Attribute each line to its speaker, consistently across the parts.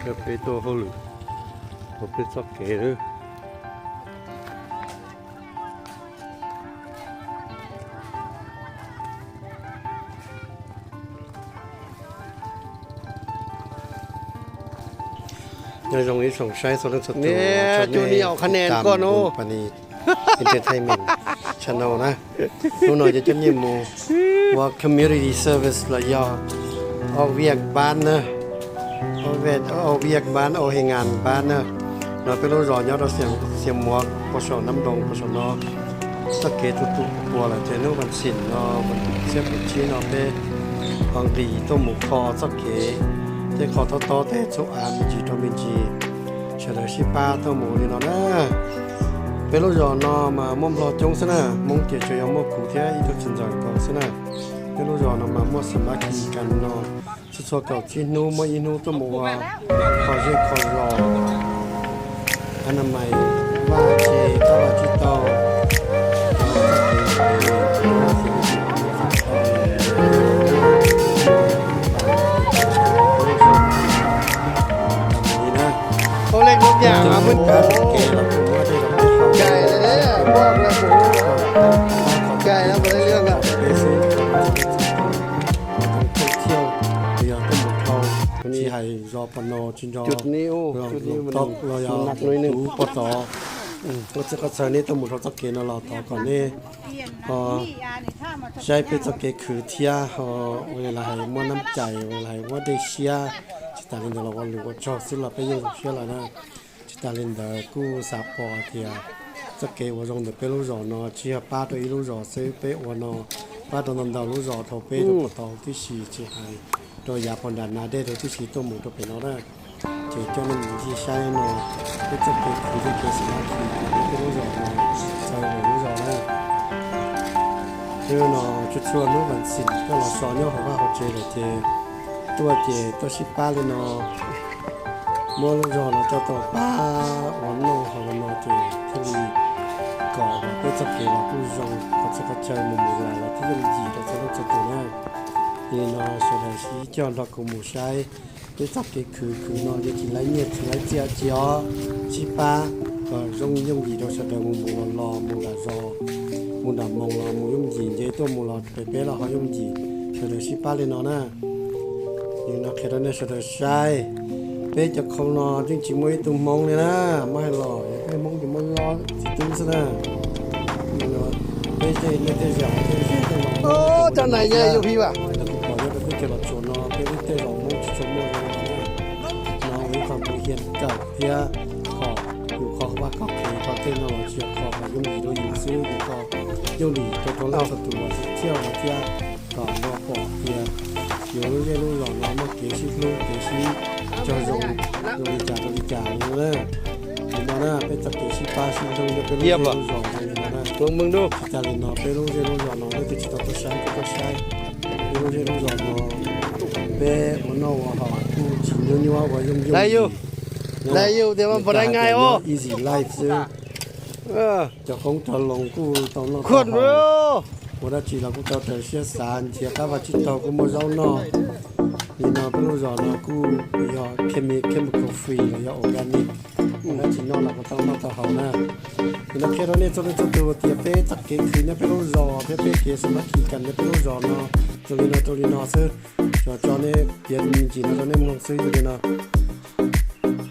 Speaker 1: cái bê tô hô lử một bê sóc kế nữaในตรงนี้ส่งใช้ส่วนสุดเนี่ยจูนี่เอาคะแนนก่อนโอ้ปานีอินเตอร์เทนเมนต์ชาแนลนะนู่นหน่อยจะจำยิ่งมูว่า community service ละยอเอาเวียกบ้านนะเอาเวียกบ้านเอาให้งานบ้านนะเราไปรู้รอยอดเราเสียงหมวกปชน้ำดงปชนอสักเกตุตุปัวละเจนุมันสินเนาะมันเสียบชีเนาะเป้บางดีตัวหมูคอสักเกเจ้าขอโตแต่สุอามิจิโตมิจิเฉลยชิปาตัวหมูนี่เนาะนะเป็นรู้รอนอมาม่อมรอจงซะนะมงเกี่ยวกับมอขู่เทียอีทุกสิ่งอย่างก็ซะนะเป็นรู้รอนอมาม่อสมาคีกันเนาะสุดๆเก่าที่นู้มอินูตัวหมูขอเช็คขอรออนามัยว่าเจก็ว่าจิตโตเขาเล็กทุกอย่างมาเพื่อนกันไก่เลยเนี่ยบอกเลยไก่แล้วไม่ได้เรื่องอ่ะไปซื้อเที่ยวเดี๋ยวต้มหมูทองนี่ให้รอปนจินจอจุดนี้โอ้จุดนี้มันหนักหน่อยนึงปตก็จะกระเซานี่ต้มหมูทองสักเกนเราต่อก่อนนี่ใช้เป็นสักเกคือเทียเวลาให้ม้วนน้ำใจเวลาให้ว่าได้เชียจิตาลินเดอร์เราว่าหรือว่าชอบสิเราไปยังเชียแล้วนะจิตาลินเดอร์กู้สาปอเทียสักเกว่ารงเดไปรู้รอนอเชียป้าตัวอีรู้รอซื้อไปอวนอป้าตัวนั้นดาวรู้รอทอไปตัวปตอที่สี่จีไฮตัวยาพอนดานาได้ตัวที่สี่ตัวหมูตัวเป็นเอาได้เจ้าเจ้ามันที่ใช้นอเป็นสักเกคือที่เกสิมาคือไปรู้รอนอใช้รู้รอได้คือเนาะจุดชวนนู้นวันสิก็เราสอนเนี่ยเขาว่าเขาเจเลยเจตัวเจตัวชิป้าเลยเนาะมัวรู้รอเนาะจะต่อป้าวันโน่เขาเนาะเจที่มีก่อแบบเป็นสักเกเราผู้ยงเขาจะกระจายมุมอะไรแล้วที่จะมีจีเราจะต้องจัดตัวนั้นนี่เนาะแสดงชี้จอนเราคุมูใช้เป็นสักเกคือเนาะจะกินไรเนี่ยกินไรเจียเจียชิป้าก็ยงจีเราแสดงมุมรอมุมละรอมูดามองเรามูยุ่งจีเจ้ตัวมูเราไปเป๊ะเราเขายุ่งจีเฉลยชิป้าเลยเนาะนะยังนักเขียนเนี่ยเฉลยใช่เป๊ะจะคงนอจริงๆไม่ตุ้มมองเลยนะไม่หล่อไอ้มองจะไม่รอจิตตุ้มซะนะเป๊ะจะไม่ได้อยากโอ้จันไหนเนี่ยอยู่พี่วะแต่กูขอเนี่ยเป็นเกี่ยวกับโจนอเป๊ะที่เต้หลงมองชมมองน้องมีความเขียนเก่าเพี้ยขออยู่ขอว่าขอเขียนขอเต้นนอเชียร์ขอยุ่งจีโดยอยู่ซื้ออยู่ขอยุ่งหลีตัวตัวเล่าสตูว่าเที่ยวมาเที่ยวก่อนรอปอเพีย有些路上我们给些路给些叫做多利家有嘞，你们那被这给些巴西中的被路上你们那，มึงดู家里那被路上那就知道多晒，被路上那被我那我好，不仅有你话我用来有，แต่ว่าบ่ได้ง่ายอ๋อ easy life ซื้อจะคงจะลงกูต้องลงคนเด้อ我的记了不到这些三天，干嘛去到个么绕呢？你那不如绕那个要 chemical free 了，要 organic。那去那那个当那个好呢？你那看到那做的做多点别杂给去那不如绕，别给什么气干那不如绕呢？这里那是，叫那别人记那那么水有的呢。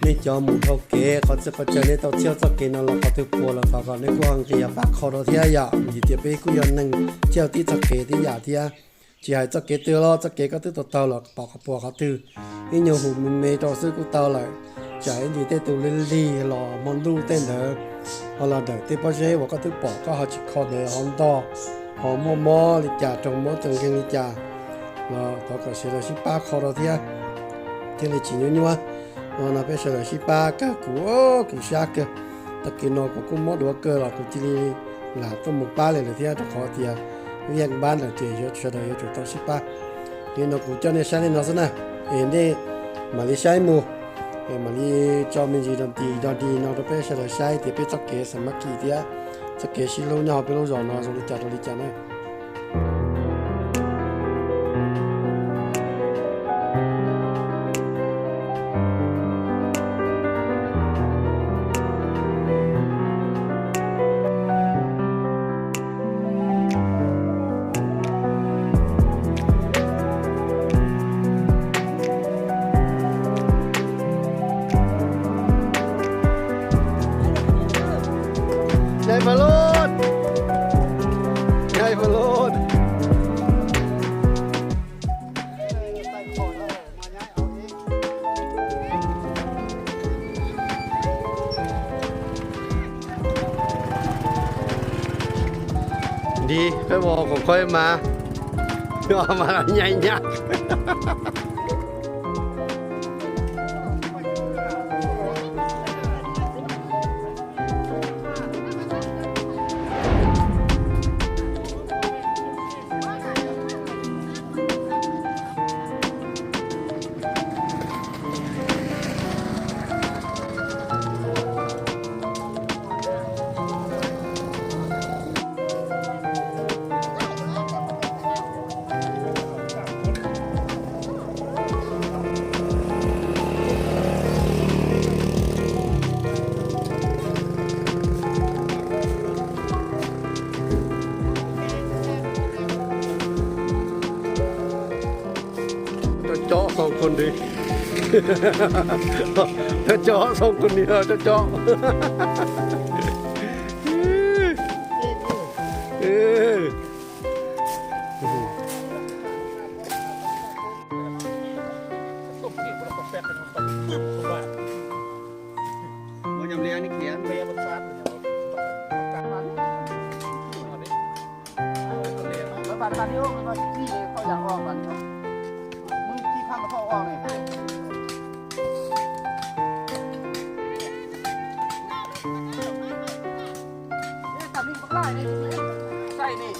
Speaker 1: นี่จอหมูเท่าเก๋เขาจะเจอในเตาเที่ยวสักเก๋นั่นเราเขาถือปัวแล้วเขาในกวางเกียร์ปากคอเราเที่ยอย่ามีเดียไปกูยันหนึ่งเที่ยวที่สักเก๋ที่อย่าเที่ยจีหายสักเก๋เตือแล้วสักเก๋ก็ตื้อตัวเตาหรอกปอกเขาปัวเขาตื้อนี่โยหูมันเมย์ต่อซื้อกูเตาเลยจ่ายยี่เต้ตัวลี่หล่อมันดูเต้นเถอะพอเราเด็กที่พ่อเช่ว่าก็ตื้อปอกก็เขาจิคอเดือดหอมต่อหอมมัวลิจ่าจงมัวจงเก่งลิจ่าเราเขาก็เสียเลยชิปากคอเราเที่ยที่เลยจีนว那边是个西巴个古下个，但给那个没多个了，估计那都没巴来了，天都好点，一般的这就吃的也就到西巴，你那古叫你山里那是呢，那马来西亚么，马来专门就地那都边是个山，这边这个什么基地啊，这个西路那边路上那，从里家呢。ดีค่อยบอกของค่อยมาเอามาใหญ่ยักษ์เจาะสองคนดิถ้าเจาะสองคนนี้จะเจาะมันยำเลี้ยงนี่เขียนเลี้ยงมันซัด
Speaker 2: แล้วบัตรนี้มันที่เขาอยากออกบัตรมึงที่ข้างเขาออกเลยนี่ตัดนี่ก็ได้นี่ใช่นี่